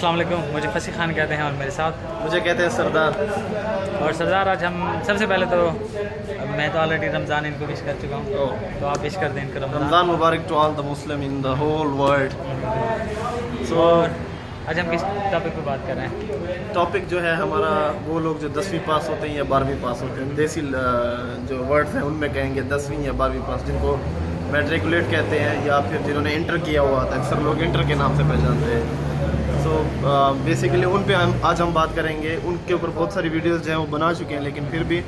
अस्सलाम वालेकुम। मुझे फसी खान कहते हैं और मेरे साथ मुझे कहते हैं सरदार। और सरदार, आज हम सबसे पहले तो मैं तो ऑलरेडी रमज़ान इनको विश कर चुका हूँ, तो आप विश कर दें इनको रमज़ान मुबारक to all the Muslim in the whole world. और आज हम किस टॉपिक पे बात कर रहे हैं? टॉपिक जो है हमारा, वो लोग जो 10वीं पास होते हैं या 12वीं पास होते हैं, देसी जो वर्ड्स हैं उनमें कहेंगे 10वीं या 12वीं पास, जिनको मैट्रिकुलेट कहते हैं या फिर जिन्होंने इंटर किया हुआ था, अक्सर लोग इंटर के नाम से पहचानते हैं। सो बेसिकली उन पे आज हम बात करेंगे। उनके ऊपर बहुत सारी वीडियोस जो है वो बना चुके हैं, लेकिन फिर भी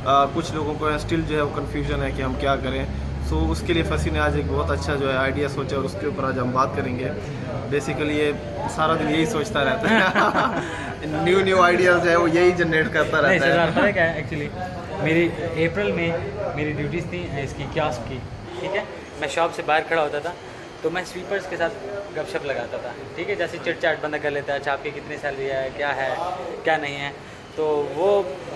कुछ लोगों को स्टिल जो है वो कन्फ्यूजन है कि हम क्या करें। सो उसके लिए फसी ने आज एक बहुत अच्छा जो है आइडिया सोचा और उसके ऊपर आज हम बात करेंगे। बेसिकली ये सारा दिन यही सोचता रहता है न्यू आइडियाज़ जो है वो यही जनरेट करता रहता है। पता है एक्चुअली मेरी अप्रैल में मेरी ड्यूटीज़ थी इसकी कियास्क की, ठीक है। मैं शॉप से बाहर खड़ा होता था तो मैं स्वीपर्स के साथ गपशप लगाता था, ठीक है। जैसे चिट चाट बंदा कर लेता है, अच्छा आपकी कितनी सैलरी है, क्या नहीं है। तो वो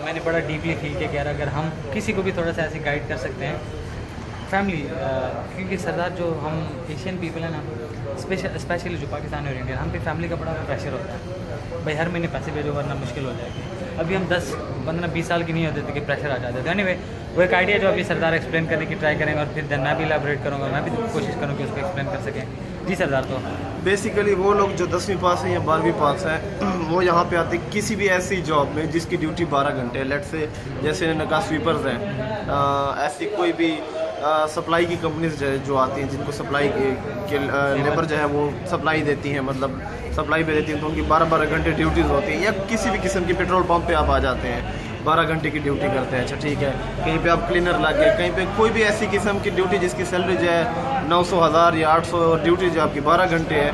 मैंने बड़ा डीपली फील किया कि यार अगर हम किसी को भी थोड़ा सा ऐसे गाइड कर सकते हैं फैमिली, क्योंकि सरदार जो हम एशियन पीपल हैं ना, स्पेशली जो पाकिस्तानी और इंडियन, हम पे फैमिली का बड़ा प्रेशर होता है भाई, हर महीने पैसे भेजो वरना मुश्किल हो जाएगी। अभी हम 10, 15, 20 साल की नहीं होते थे कि प्रेशर आ जाते थे। एनीवे वो एक आइडिया जो अभी सरदार एक्सप्लेन करने की ट्राई करेंगे और फिर देन मैं भी इलैबोरेट करूँगा, मैं भी कोशिश करूँगा कि उसको एक्सप्लेन कर सकें। जी सरदार। तो बेसिकली वो लोग जो 10वीं पास हैं या 12वीं पास हैं वो यहाँ पे आते किसी भी ऐसी जॉब में जिसकी ड्यूटी 12 घंटे है। लेट से जैसे इन्होंने कहा स्वीपर्स हैं, ऐसी कोई भी सप्लाई की कंपनीज जो आती हैं जिनको सप्लाई के लेबर जो है वो सप्लाई देती हैं, मतलब सप्लाई पे देती हैं, तो उनकी 12-12 घंटे ड्यूटीज़ होती हैं। या किसी भी किस्म की पेट्रोल पंप पे आप आ जाते हैं, 12 घंटे की ड्यूटी करते हैं, अच्छा ठीक है। कहीं पे आप क्लीनर लग गए, कहीं पे कोई भी ऐसी किस्म की ड्यूटी जिसकी सैलरी जो है 900, 1000 या 800 और ड्यूटी जो आपकी 12 घंटे है,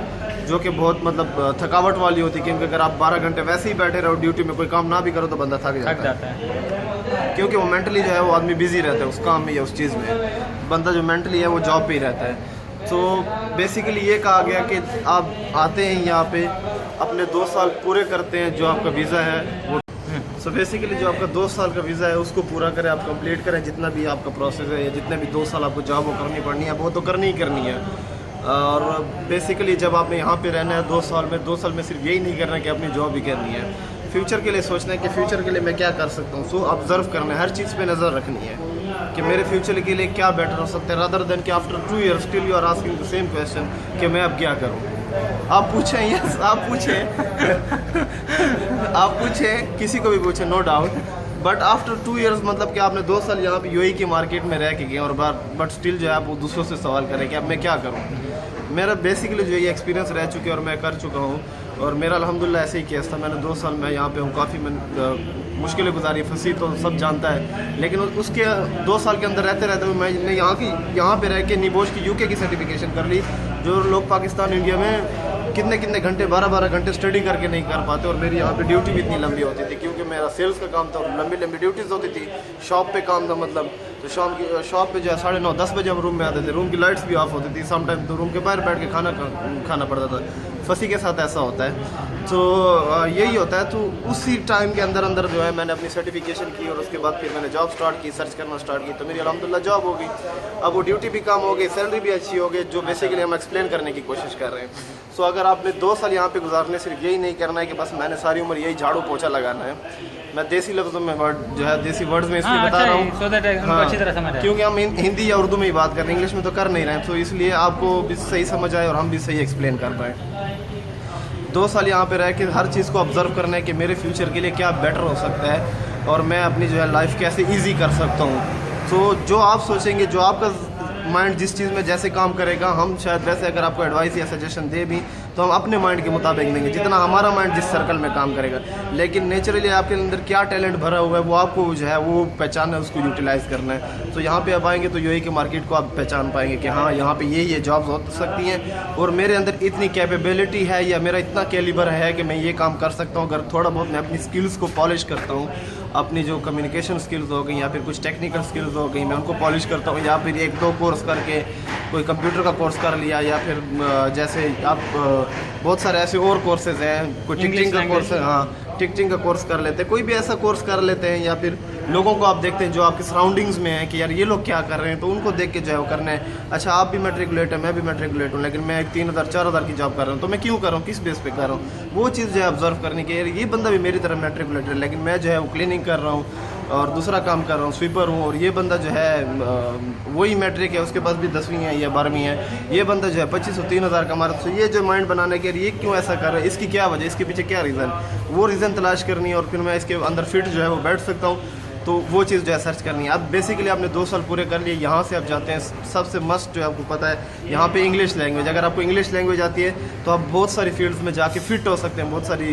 जो कि बहुत मतलब थकावट वाली होती है। क्योंकि अगर आप 12 घंटे वैसे ही बैठे रहो ड्यूटी में, कोई काम ना भी करो तो बंदा थक जाता है, क्योंकि वो मेंटली जो है वो आदमी बिजी रहता है उस काम में या उस चीज़ में। बंदा जो मेंटली है वो जॉब पे ही रहता है। तो बेसिकली ये कहा गया कि आप आते हैं यहाँ पे, अपने 2 साल पूरे करते हैं, जो आपका वीज़ा है वो। सो बेसिकली जो आपका 2 साल का वीज़ा है उसको पूरा करें, आप कंप्लीट करें, जितना भी आपका प्रोसेस है या जितने भी 2 साल आपको जॉब वो करनी पड़नी है वो तो करनी ही करनी है। और बेसिकली जब आपने यहाँ पे रहना है 2 साल में सिर्फ यही नहीं करना है कि अपनी जॉब भी करनी है, फ्यूचर के लिए सोचना है कि फ्यूचर के लिए मैं क्या कर सकता हूँ। सो ऑब्जर्व करना है, हर चीज़ पे नज़र रखनी है कि मेरे फ्यूचर के लिए क्या बेटर हो सकता है, रादर देन कि after 2 years still you are asking the same question कि मैं अब क्या करूँ। आप पूछें, यस आप पूछें किसी को भी पूछें, no doubt, but after 2 years मतलब कि आपने 2 साल यहाँ पे यूएई की मार्केट में रह के गए और बट स्टिल जो है आप वो दूसरों से सवाल करें कि अब मैं क्या करूँ। मेरा बेसिकली जो ये एक्सपीरियंस रह चुके और मैं कर चुका हूँ, और मेरा अल्हम्दुलिल्लाह ऐसे ही केस था। मैंने 2 साल में यहाँ पे हूँ, काफ़ी मुश्किलें गुजारी। फंसी तो सब जानता है, लेकिन उसके 2 साल के अंदर रहते रहते हुए मैंने यहाँ पे रह के निबोश की यूके की सर्टिफिकेशन कर ली। जो लोग पाकिस्तान इंडिया में कितने घंटे 12-12 घंटे स्टडी करके नहीं कर पाते, और मेरी यहाँ पे ड्यूटी भी इतनी लंबी होती थी क्योंकि मेरा सेल्स का काम था, लंबी ड्यूटीज़ होती थी। शॉप पे काम था, मतलब तो शॉप पे जो है 9:30, 10 बजे हम रूम में आते थे, रूम की लाइट्स भी ऑफ होती थी समटाइम, तो रूम के बाहर बैठ के खाना पड़ता था। फंसी के साथ ऐसा होता है, तो यही होता है। तो उसी टाइम के अंदर जो है मैंने अपनी सर्टिफिकेशन की और उसके बाद फिर मैंने जॉब स्टार्ट की, सर्च करना स्टार्ट की, तो मेरी अल्हम्दुलिल्लाह जॉब हो गई। अब वो ड्यूटी भी कम हो गई, सैलरी भी अच्छी हो गई, जो बेसिकली हम एक्सप्लेन करने की कोशिश कर रहे हैं। सो अगर आपने 2 साल यहाँ पे गुजारने, सिर्फ यही नहीं करना है कि बस मैंने सारी उम्र यही झाड़ू पोछा लगाना है। मैं देसी लफ्ज़ों में देसी वर्ड्स में इसलिए बता रहा हूँ क्योंकि हम हिंदी या उर्दू में ही बात कर रहे हैं, इंग्लिश में तो कर नहीं रहे हैं, तो इसलिए आपको भी सही समझ आए और हम भी सही एक्सप्लेन कर पाएँ। 2 साल यहाँ पे रह के हर चीज़ को ऑब्जर्व करना है कि मेरे फ्यूचर के लिए क्या बेटर हो सकता है और मैं अपनी जो है लाइफ कैसे ईजी कर सकता हूँ। तो जो आप सोचेंगे, जो आपका माइंड जिस चीज़ में जैसे काम करेगा, हम शायद वैसे अगर आपको एडवाइस या सजेशन दे भी तो हम अपने माइंड के मुताबिक देंगे, जितना हमारा माइंड जिस सर्कल में काम करेगा। लेकिन नेचुरली आपके अंदर क्या टैलेंट भरा हुआ है वो आपको जो है वो पहचानना है, उसको यूटिलाइज़ करना है। तो यहाँ पे आप आएंगे तो यूएई की मार्केट को आप पहचान पाएंगे कि हाँ यहाँ पे ये जॉब्स हो सकती हैं और मेरे अंदर इतनी कैपेबिलिटी है या मेरा इतना कैलिबर है कि मैं ये काम कर सकता हूँ। अगर थोड़ा बहुत मैं अपनी स्किल्स को पॉलिश करता हूँ, अपनी जो कम्युनिकेशन स्किल्स हो गई या फिर कुछ टेक्निकल स्किल्स हो गई, मैं उनको पॉलिश करता हूँ, या फिर 1-2 कोर्स करके कोई कंप्यूटर का कोर्स कर लिया, या फिर जैसे आप बहुत सारे ऐसे और कोर्सेज हैं, कोई टिकटिंग का कोर्स है, हाँ टिकटिंग का कोर्स कर लेते हैं, कोई भी ऐसा कोर्स कर लेते हैं, या फिर लोगों को आप देखते हैं जो आपके सराउंडिंग्स में है कि यार ये लोग क्या कर रहे हैं, तो उनको देख के जो है वो करना है। अच्छा आप भी मैट्रिकुलेट है, मैं भी मैट्रिकुलेट हूँ, लेकिन मैं 3,000 4,000 की जॉब कर रहा हूँ, तो मैं क्यों कर रहा हूँ, किस बेस पे कर रहा हूँ, वो चीज़ जो है ऑब्जर्व करने की। यार ये बंदा भी मेरी तरह मैट्रिकुलेट है, लेकिन मैं जो है वो क्लीनिंग कर रहा हूँ और दूसरा काम कर रहा हूँ, स्वीपर हूँ, और ये बंदा जो है वही मैट्रिक है, उसके पास भी 10वीं है या 12वीं है, ये बंदा जो है 2500 3,000 कमा रहा है। तो ये जो माइंड बनाने के ये क्यों ऐसा कर रहा है, इसकी क्या वजह, इसके पीछे क्या रीज़न, वो रीज़न तलाश करनी है और फिर मैं इसके अंदर फिट जो है वो बैठ सकता हूँ, तो वो चीज़ जो है सर्च करनी है। अब बेसिकली आपने 2 साल पूरे कर लिए, यहाँ से आप जाते हैं, सबसे मस्ट जो आपको पता है यहाँ पे इंग्लिश लैंग्वेज। अगर आपको इंग्लिश लैंग्वेज आती है तो आप बहुत सारी फील्ड्स में जाके फिट हो सकते हैं, बहुत सारी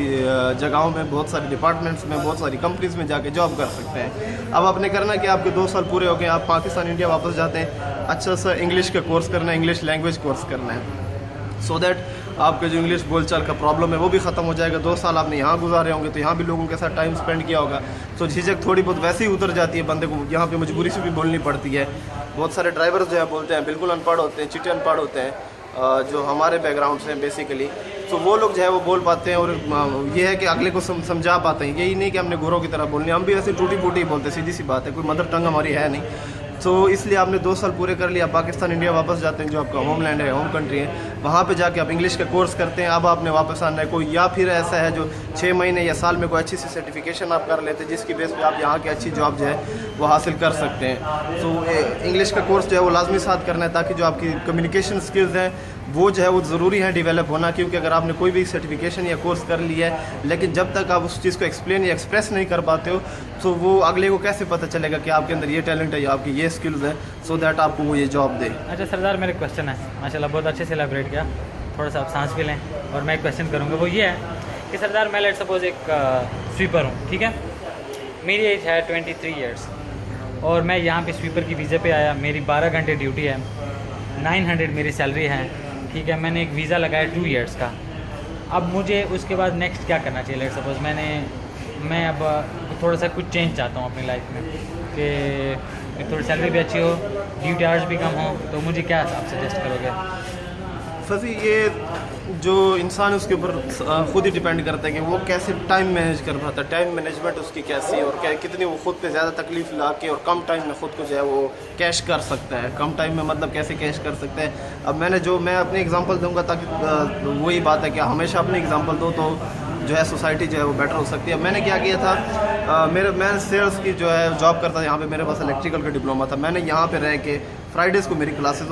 जगहों में, बहुत सारी डिपार्टमेंट्स में, बहुत सारी कंपनीज में जाके जॉब कर सकते हैं। अब आपने करना कि आपके 2 साल पूरे हो गए, आप पाकिस्तान इंडिया वापस जाते हैं, अच्छा सा इंग्लिश का कोर्स करना है, इंग्लिश लैंग्वेज कोर्स करना है, सो दैट आपके जो इंग्लिश बोलचाल का प्रॉब्लम है वो भी ख़त्म हो जाएगा। 2 साल आपने यहाँ गुजारे होंगे तो यहाँ भी लोगों के साथ टाइम स्पेंड किया होगा, तो झिझक थोड़ी बहुत वैसे ही उतर जाती है बंदे को, यहाँ पे मजबूरी से भी बोलनी पड़ती है। बहुत सारे ड्राइवर्स जो है बोलते हैं बिल्कुल अनपढ़ होते हैं, चिट्टे अनपढ़ होते हैं, जो हमारे बैकग्राउंड से हैं बेसिकली, तो वो लोग जो है वो बोल पाते हैं और ये है कि अगले को समझा पाते हैं। यही नहीं कि हमने गोरों की तरह बोलनी, हम भी ऐसे टूटी फूटी ही बोलते हैं, सीधी सी बात है, कोई मदर टंग हमारी है नहीं। तो इसलिए आपने 2 साल पूरे कर लिया, पाकिस्तान इंडिया वापस जाते हैं, जो आपका होमलैंड है, होम कंट्री है, वहाँ पे जाके आप इंग्लिश का कोर्स करते हैं। अब आपने वापस आना है कोई, या फिर ऐसा है जो 6 महीने या साल में कोई अच्छी सी सर्टिफिकेशन आप कर लेते हैं जिसकी बेस पे आप यहाँ की अच्छी जॉब जो है वो हासिल कर सकते हैं। तो इंग्लिश का कोर्स जो है वो लाजमी साथ करना है, ताकि जो आपकी कम्युनिकेशन स्किल्स हैं वो जो है वो ज़रूरी है डेवलप होना, क्योंकि अगर आपने कोई भी सर्टिफिकेशन या कोर्स कर लिया है लेकिन जब तक आप उस चीज़ को एक्सप्लेन या एक्सप्रेस नहीं कर पाते हो तो वो अगले को कैसे पता चलेगा कि आपके अंदर ये टैलेंट है या आपकी ये स्किल्स है, सो दैट आपको वो ये जॉब दे। अच्छा सरदार, मेरे क्वेश्चन है, माशाल्लाह बहुत अच्छे से एलेबरेट किया, थोड़ा सा आप सांस भी लें और मैं एक क्वेश्चन करूँगा, वो ये है कि सरदार मैं लेट सपोज एक स्वीपर हूँ, ठीक है, मेरी एज है 23 ईयर्स और मैं यहाँ पे स्वीपर की वीज़े पे आया, मेरी 12 घंटे ड्यूटी है, 900 मेरी सैलरी है, ठीक है, मैंने एक वीज़ा लगाया 2 ईयर्स का। अब मुझे उसके बाद नेक्स्ट क्या करना चाहिए? लेट सपोज मैं अब थोड़ा सा कुछ चेंज चाहता हूँ अपनी लाइफ में कि थोड़ी सैलरी भी अच्छी हो, ड्यूटी आवर्स भी कम हो, तो मुझे क्या आप सजेस्ट करोगे? फसी ये जो इंसान उसके ऊपर खुद ही डिपेंड करता है कि वो कैसे टाइम मैनेज कर पाता है, टाइम मैनेजमेंट उसकी कैसी है और क्या कितनी वो खुद पे ज़्यादा तकलीफ ला के और कम टाइम में खुद को जो है वो कैश कर सकता है। कम टाइम में मतलब कैसे कैश कर सकता है? अब मैं अपनी एग्जांपल दूंगा ताकि वही बात है कि हमेशा अपनी एग्जांपल दो तो जो है सोसाइटी जो है वो बेटर हो सकती है। मैंने क्या किया था, मैं सेल्स की जो है जॉब करता था, यहाँ पे मेरे पास इलेक्ट्रिकल का डिप्लोमा था। मैंने यहाँ पे रह के फ्राइडेज़ को मेरी क्लासेस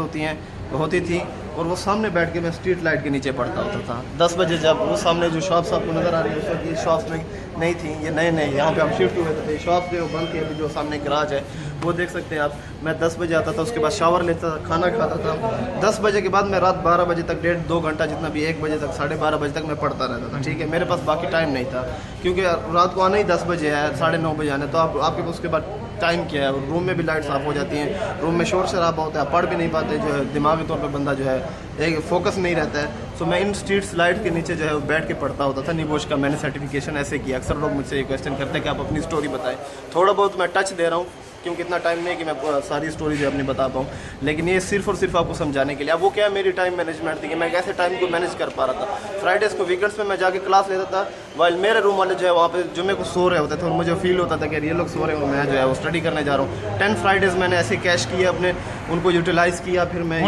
होती थी और वो सामने बैठ के मैं स्ट्रीट लाइट के नीचे पढ़ता होता था। 10 बजे जब वो सामने जो शॉप्स आपको नज़र आ रही है उस वक्त ये शॉप्स में नहीं थी, ये नए यहाँ पे हम शिफ्ट हुए थे, शॉप्स जो बंद थी, अभी जो सामने गराज है वो देख सकते हैं आप। मैं 10 बजे आता था, उसके बाद शावर लेता था, खाना खाता था। 10 बजे के बाद मैं रात 12 बजे तक 1.5-2 घंटा जितना भी 1 बजे तक 12:30 बजे तक मैं पढ़ता रहता था, ठीक है। मेरे पास बाकी टाइम नहीं था क्योंकि रात को आना ही 10 बजे है, 9:30 बजे आना है, तो आपके पास उसके बाद टाइम क्या है? रूम में भी लाइट्स ऑफ हो जाती हैं, रूम में शोर शराबा होता है, पढ़ भी नहीं पाते, जो है दिमागी तौर पर बंदा जो है एक फोकस नहीं रहता है। सो मैं इन स्ट्रीट्स लाइट के नीचे जो है बैठ के पढ़ता होता था। निबोश का मैंने सर्टिफिकेशन ऐसे किया। अक्सर लोग मुझसे ये क्वेश्चन करते हैं कि आप अपनी स्टोरी बताएं। थोड़ा बहुत मैं टच दे रहा हूँ क्योंकि इतना टाइम नहीं कि मैं सारी स्टोरी जो अपनी बता पाऊँ, लेकिन ये सिर्फ और सिर्फ आपको समझाने के लिए। अब वो क्या है, मेरी टाइम मैनेजमेंट थी कि मैं कैसे टाइम को मैनेज कर पा रहा था। फ्राइडेज़ को वीकेंड्स में मैं जाके क्लास लेता था, वाइल मेरे रूम वाले जो है वहाँ पे जुम्मे को सो रहे होते थे और मुझे फील होता था कि ये लोग सो रहे हैं और मैं जो है वो स्टडी करने जा रहा हूँ। 10 फ्राइडेज़ मैंने ऐसे कैश किए अपने, उनको यूटिलाइज़ किया। फिर मैं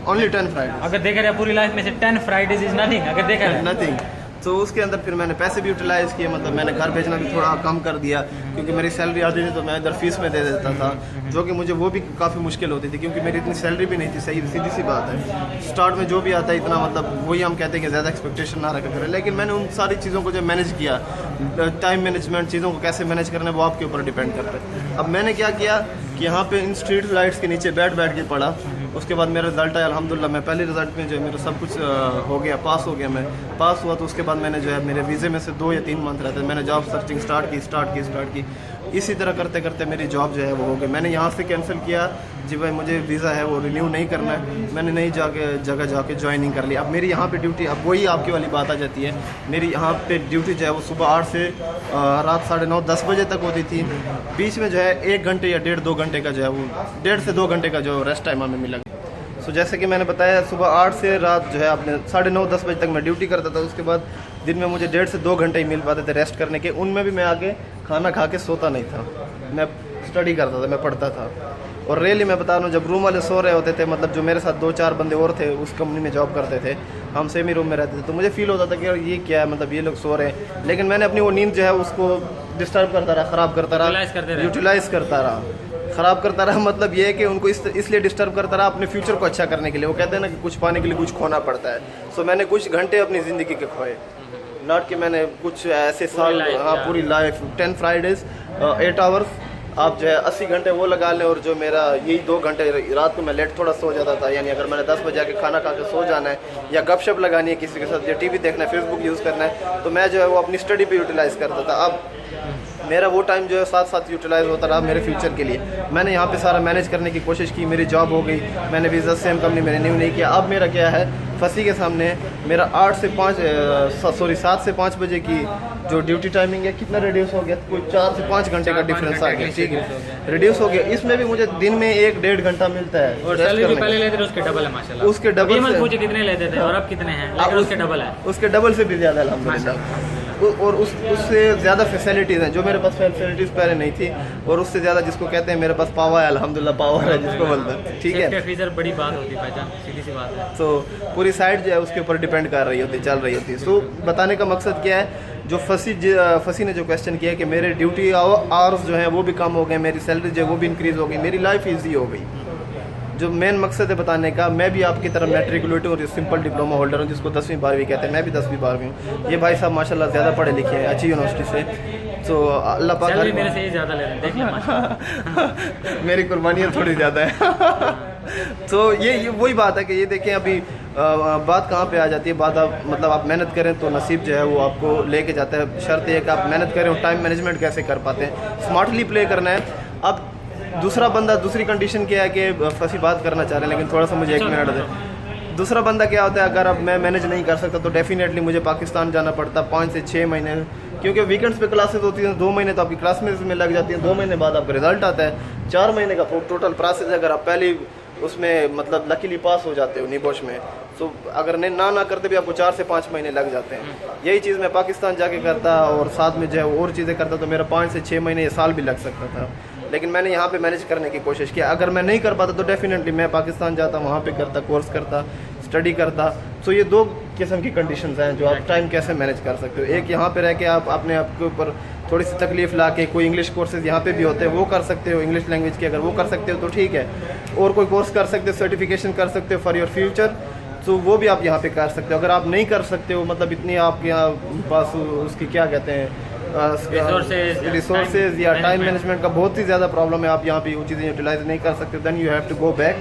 ओनली 10 फ्राइडे, अगर देखा जाए पूरी लाइफ में से 10 फ्राइडेज इज नथिंग, अगर देखा जाए नथिंग। तो उसके अंदर फिर मैंने पैसे भी यूटिलाइज़ किए, मतलब मैंने घर भेजना भी थोड़ा कम कर दिया क्योंकि मेरी सैलरी आती थी तो मैं इधर फीस में दे देता था, जो कि मुझे वो भी काफ़ी मुश्किल होती थी क्योंकि मेरी इतनी सैलरी भी नहीं थी। सही सीधी सी बात है, स्टार्ट में जो भी आता है इतना, मतलब वही हम कहते हैं कि ज़्यादा एक्सपेक्टेशन ना रखा करें। लेकिन मैंने उन सारी चीज़ों को जब मैनेज किया, टाइम मैनेजमेंट, चीज़ों को कैसे मैनेज करना है वो आपके ऊपर डिपेंड करता है। अब मैंने क्या किया कि यहाँ पे इन स्ट्रीट लाइट्स के नीचे बैठ के पढ़ा। उसके बाद मेरा रिजल्ट आया अल्हम्दुलिल्लाह, मैं पहले रिजल्ट में जो है मेरा सब कुछ हो गया, पास हो गया, मैं पास हुआ। तो उसके बाद मैंने जो है मेरे वीज़े में से 2 या 3 मंथ रहते मैंने जॉब सर्चिंग स्टार्ट की। इसी तरह करते करते मेरी जॉब जो है वो हो गई। मैंने यहाँ से कैंसिल किया जी भाई, मुझे वीज़ा है वो रिन्यू नहीं करना है, मैंने नई जगह जाके ज्वाइनिंग कर लिया। अब मेरी यहाँ पे ड्यूटी, अब वही आपकी वाली बात आ जाती है, मेरी यहाँ पे ड्यूटी जो है वो सुबह 8 से रात 9:30-10 बजे तक होती थी। बीच में जो है 1 घंटे या 1.5-2 घंटे का जो है वो 1.5 से 2 घंटे का जो रेस्ट टाइम हमें मिला। सो जैसे कि मैंने बताया, सुबह 8 से रात जो है अपने 9:30-10 बजे तक मैं ड्यूटी करता था। उसके बाद दिन में मुझे 1.5 से 2 घंटे ही मिल पाते थे रेस्ट करने के, उनमें भी मैं आके खाना खा के सोता नहीं था, मैं स्टडी करता था, मैं पढ़ता था। और रियली मैं बता रहा हूँ, जब रूम वाले सो रहे होते थे, मतलब जो मेरे साथ 2-4 बंदे और थे उस कंपनी में जॉब करते थे, हम सेम ही रूम में रहते थे, तो मुझे फील होता था कि यार ये क्या है, मतलब ये लोग सो रहे हैं, लेकिन मैंने अपनी वो नींद जो है उसको डिस्टर्ब करता रहा, ख़राब करता रहा, यूटिलाइज़ करता रहा, ख़राब करता रहा। मतलब ये है कि उनको इसलिए डिस्टर्ब करता रहा अपने फ्यूचर को अच्छा करने के लिए। वो कहते हैं ना कि कुछ पाने के लिए कुछ खोना पड़ता है। सो मैंने कुछ घंटे अपनी ज़िंदगी के खोए, नॉट कि मैंने कुछ ऐसे साल, हाँ पूरी लाइफ 10 फ्राइडेज़ 8 आवर्स, आप जो है 80 घंटे वो लगा लें, और जो मेरा यही 2 घंटे रात को मैं लेट थोड़ा सो जाता था, यानी अगर मैंने 10 बजे आके खाना खा के सो जाना है या गपशप लगानी है किसी के साथ या टीवी देखना है, फेसबुक यूज़ करना है, तो मैं जो है वो अपनी स्टडी पे यूटिलाइज़ करता था। अब मेरा वो टाइम जो है साथ साथ यूटिलाइज होता रहा मेरे फ्यूचर के लिए। मैंने यहाँ पे सारा मैनेज करने की कोशिश की, मेरी जॉब हो गई, मैंने वीज़ा सेम कंपनी में रिन्यू नहीं किया। अब मेरा क्या है, फंसी के सामने मेरा 7 से 5 बजे की जो ड्यूटी टाइमिंग है, कितना रिड्यूस हो गया, कोई 4 से 5 घंटे का डिफरेंस आ गया, ठीक है, रिड्यूस हो गया। इसमें भी मुझे दिन में 1-1.5 घंटा मिलता है, और सैलरी पहले लेते थे उसके डबल है माशाल्लाह, उसके डबल से मुझे कितने लेते थे और अब कितने हैं, लेकिन उसके डबल है, उसके डबल से भी ज़्यादा अल्हम्दुलिल्लाह। और उससे ज़्यादा फैसिलिटीज़ हैं जो मेरे पास फैसिलिटीज़ पहले नहीं थी, और उससे ज़्यादा जिसको कहते हैं मेरे पास पावर है, अल्हम्दुलिल्लाह पावर है जिसको बोलते हैं, ठीक है। फीचर बड़ी बात होती है भाईजान, सीधी सी बात है। तो पूरी साइड जो है उसके ऊपर डिपेंड कर रही होती, चल रही होती। सो बताने का मकसद क्या है, जो फसी ने जो क्वेश्चन किया कि मेरे ड्यूटी आवर्स जो हैं वो भी कम हो गए, मेरी सैलरी जो है वो भी इंक्रीज़ हो गई, मेरी लाइफ ईजी हो गई। जो मेन मकसद है बताने का, मैं भी आपकी तरह मैट्रिकुलेट और सिंपल डिप्लोमा होल्डर हूँ, जिसको 10वीं 12वीं कहते हैं, मैं भी 10वीं 12वीं हूँ। ये भाई साहब माशाल्लाह ज़्यादा पढ़े लिखे हैं, अच्छी यूनिवर्सिटी से। तो अल्लाह पाक मेरे से ही ज़्यादा ले रहे हैं, मेरी कुर्बानियाँ थोड़ी ज़्यादा है। तो ये वही बात है कि ये देखें, अभी बात कहाँ पे आ जाती है, बात आप मतलब आप मेहनत करें तो नसीब जो है वो आपको लेके जाता है। शर्त ये कि आप मेहनत करें और टाइम मैनेजमेंट कैसे कर पाते हैं, स्मार्टली प्ले करना है। अब दूसरा बंदा, दूसरी कंडीशन क्या है कि फंसी बात करना चाह रहे हैं, लेकिन थोड़ा सा मुझे 1 मिनट दे। दूसरा बंदा क्या होता है, अगर अब मैं मैनेज नहीं कर सकता तो डेफिनेटली मुझे पाकिस्तान जाना पड़ता 5 से 6 महीने, क्योंकि वीकेंड्स पे क्लासेस होती हैं, 2 महीने तो आपकी क्लासेस में लग जाती हैं, 2 महीने बाद आपका रिजल्ट आता है, 4 महीने का टोटल प्रोसेस है। अगर आप पहले उसमें मतलब लकीली पास हो जाते हो निबोश में, तो अगर ना करते भी आपको 4 से 5 महीने लग जाते हैं। यही चीज़ मैं पाकिस्तान जाके करता और साथ में जो है और चीज़ें करता तो मेरा 5 से 6 महीने, साल भी लग सकता था, लेकिन मैंने यहाँ पे मैनेज करने की कोशिश की। अगर मैं नहीं कर पाता तो डेफिनेटली मैं पाकिस्तान जाता, वहाँ पे करता, कोर्स करता, स्टडी करता। तो ये 2 किस्म की कंडीशंस हैं जो आप टाइम कैसे मैनेज कर सकते हो। एक यहाँ पे रह के आप अपने आप के ऊपर थोड़ी सी तकलीफ ला के, कोई इंग्लिश कोर्सेज यहाँ पे भी होते हैं वो कर सकते हो, इंग्लिश लैंग्वेज के अगर वो कर सकते हो तो ठीक है, और कोई कोर्स कर सकते हो, सर्टिफिकेशन कर सकते हो फॉर योर फ्यूचर, तो वो भी आप यहाँ पे कर सकते हो। अगर आप नहीं कर सकते हो, मतलब इतनी आपके यहाँ पास उसकी क्या कहते हैं रिसोर्सेज या टाइम मैनेजमेंट का बहुत ही ज़्यादा प्रॉब्लम है, आप यहाँ पे वो चीज़ें यूटिलाइज नहीं कर सकते, then you have to go back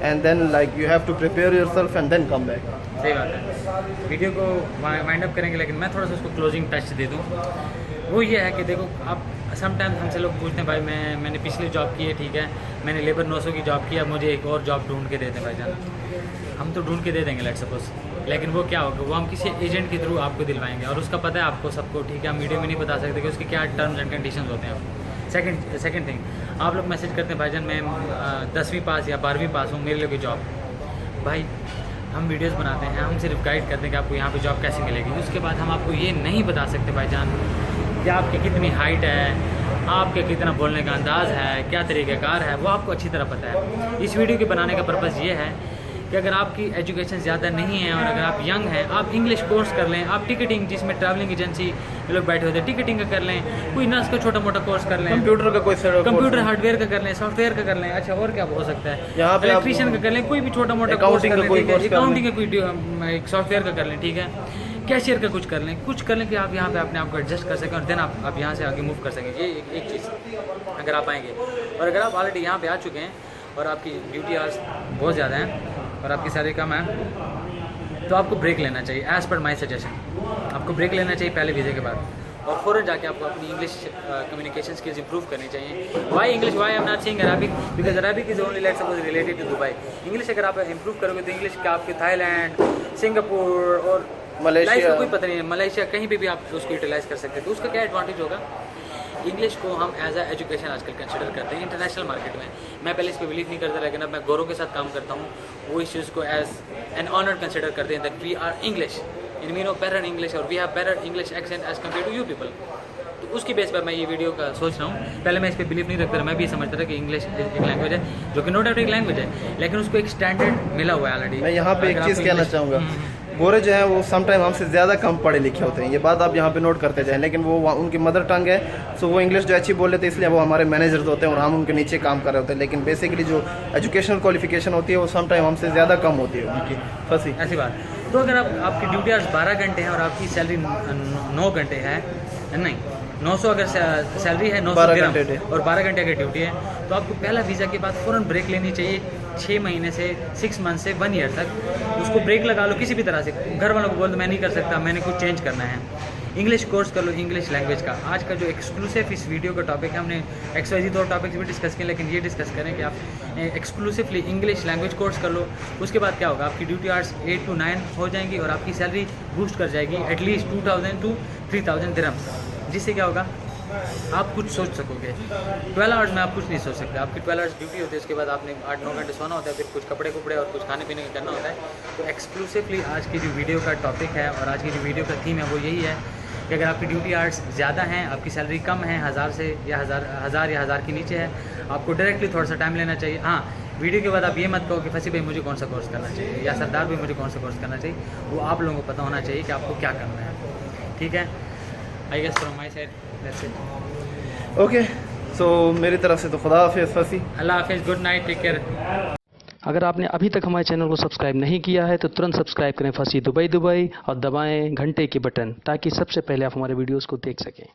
and then like you have to prepare yourself and then come back. सही बात है। वीडियो को वाइंड अप करेंगे, लेकिन मैं थोड़ा सा उसको क्लोजिंग टच दे दूँ। वो ये है कि देखो, आप समटाइम्स हमसे लोग पूछते हैं भाई मैंने पिछली जॉब की है, ठीक है, मैंने लेबर 900 की जॉब की, अब मुझे एक और जॉब ढूंढ के देते हैं भाईजान। हम तो ढूंढ के दे देंगे लेट्स सपोज, लेकिन वो क्या होगा, वो हम किसी एजेंट के थ्रू आपको दिलवाएंगे, और उसका पता है आपको सबको, ठीक है, हम वीडियो में नहीं बता सकते कि उसके क्या टर्म्स एंड कंडीशंस होते हैं। सेकंड थिंग, आप लोग मैसेज करते हैं भाईजान मैं 10वीं पास या 12वीं पास हूँ, मेरे लिए कोई जॉब। भाई हम वीडियोस बनाते हैं, हम सिर्फ गाइड करते हैं कि आपको यहाँ पे जॉब कैसे मिलेगी। उसके बाद हम आपको ये नहीं बता सकते भाईजान कि आपकी कितनी हाइट है, आपके कितना बोलने का अंदाज़ है, क्या तरीक़ाकार है, वो आपको अच्छी तरह पता है। इस वीडियो के बनाने का पर्पज़ ये है कि अगर आपकी एजुकेशन ज़्यादा नहीं है और अगर आप यंग हैं, आप इंग्लिश कोर्स कर लें, आप टिकटिंग, जिसमें ट्रैवलिंग एजेंसी लोग बैठे होते हैं, टिकटिंग का कर लें, कोई नर्स का छोटा मोटा कोर्स कर लें, कंप्यूटर का कोई कंप्यूटर हार्डवेयर का कर लें, सॉफ्टवेयर का कर लें, अच्छा और क्या हो सकता है, यहाँ पे इलेक्ट्रीशियन का कर लें, कोई भी छोटा मोटा अकाउंटिंग का कोई एक सॉफ्टवेयर का कर लें, ठीक है, कैशियर का कुछ कर लें कि आप यहाँ पे अपने आप को एडजस्ट कर सकें और देन आप यहाँ से आगे मूव कर सकें। ये एक चीज़ अगर आप आएंगे, और अगर आप ऑलरेडी यहाँ पे आ चुके हैं और आपकी ड्यूटी आवर्स बहुत ज़्यादा हैं और आपकी सैलरी कम है, तो आपको ब्रेक लेना चाहिए। एज़ पर माई सजेशन आपको ब्रेक लेना चाहिए पहले वीज़े के बाद, और फ़ौरन जाके आपको अपनी इंग्लिश कम्युनिकेशन स्किल्स इंप्रूव करनी चाहिए। Why English, why I am not saying Arabic, because Arabic is only let's suppose related to Dubai. English अगर आप इंप्रूव करोगे तो इंग्लिश का आपके थाईलैंड, सिंगापुर और मलेशिया, कोई पता नहीं है, मलेशिया कहीं पे भी आप उसको यूटिलाइज़ कर सकते हैं। तो उसका क्या एडवांटेज होगा, इंग्लिश को हम एज अ एजुकेशन आजकल कंसिडर करते हैं इंटरनेशनल मार्केट में। मैं पहले इस पर बिलीव नहीं करता, लेकिन अब मैं गोरों के साथ काम करता हूँ, वो इस चीज़ को एज एन ऑनर कंसिडर करते हैं that we are English. In we know better English और we have better English accent as compare to you people. तो उसकी बेस पर मैं ये वीडियो का सोच रहा हूँ। पहले मैं इस पर बिलीव नहीं रखता था, मैं भी समझता था कि इंग्लिश एक लैंग्वेज है, जो कि नो डाउट एक लैंग्वेज है, लेकिन उसको एक स्टैंडर्ड मिला हुआ है ऑलरेडी। मैं यहाँ पे एक चीज़ कहना चाहूँगा, गोरे जो हैं वो समटाइम हमसे ज़्यादा कम पढ़े लिखे होते हैं, ये बात आप यहाँ पे नोट करते जाएं, लेकिन वो उनकी मदर टंग है, सो वो इंग्लिश जो अच्छी बोल लेते हैं, इसलिए वो हमारे मैनेजर्स होते हैं और हम उनके नीचे काम कर रहे होते हैं। लेकिन बेसिकली जो एजुकेशनल क्वालिफिकेशन होती है वो समटाइम हमसे ज़्यादा कम होती है उनकी। फंसी ऐसी बात। तो अगर आपकी ड्यूटी आवर्स 12 घंटे हैं और आपकी सैलरी 9 घंटे है, नहीं 900 अगर सैलरी है 900 दिरहम और 12 घंटे अगर ड्यूटी है, तो आपको पहला वीज़ा के बाद फ़ौरन ब्रेक लेनी चाहिए 6 महीने से 6 मंथ से 1 ईयर तक। उसको ब्रेक लगा लो किसी भी तरह से। घर वालों को बोल दो मैं नहीं कर सकता, मैंने कुछ चेंज करना है। इंग्लिश कोर्स कर लो इंग्लिश लैंग्वेज का। आज का जो एक्सक्लूसिव इस वीडियो का टॉपिक है, हमने XYZ 2 टॉपिक्स भी डिस्कस किए, लेकिन ये डिस्कस करें कि आप एक्सक्लूसिवली इंग्लिश लैंग्वेज कोर्स कर लो। उसके बाद क्या होगा, आपकी ड्यूटी आवर्स 8 to 9 हो जाएंगी और आपकी सैलरी बूस्ट कर जाएगी एटलीस्ट 2000 to 3000 दिरहम, जिससे क्या होगा आप कुछ सोच सकोगे। 12 आवर्स में आप कुछ नहीं सोच सकते। आपकी 12 आवर्स ड्यूटी होती है, उसके बाद आपने 8-9 घंटे सोना होता है, फिर कुछ कपड़े और कुछ खाने पीने का करना होता है। तो एक्सक्लूसिवली आज की जो वीडियो का टॉपिक है और आज की जो वीडियो का थीम है वो यही है कि अगर आपकी ड्यूटी आवर्स ज़्यादा हैं, आपकी सैलरी कम है, 1000 से या 1000 के नीचे है, आपको डायरेक्टली थोड़ा सा टाइम लेना चाहिए। हाँ, वीडियो के बाद आप ये मत कहो कि फसी भाई मुझे कौन सा कोर्स करना चाहिए या सरदार भाई मुझे कौन सा कोर्स करना चाहिए। वो आप लोगों को पता होना चाहिए कि आपको क्या करना है। ठीक है, I guess from my side that's it. Okay, so मेरी तरफ से तो खुदा हाफिज़ फसी। अल्लाह हाफिज़, गुड नाइट, टेक केयर। अगर आपने अभी तक हमारे चैनल को सब्सक्राइब नहीं किया है तो तुरंत सब्सक्राइब करें फसी दुबई और दबाएं घंटे की बटन, ताकि सबसे पहले आप हमारे वीडियोस को देख सकें।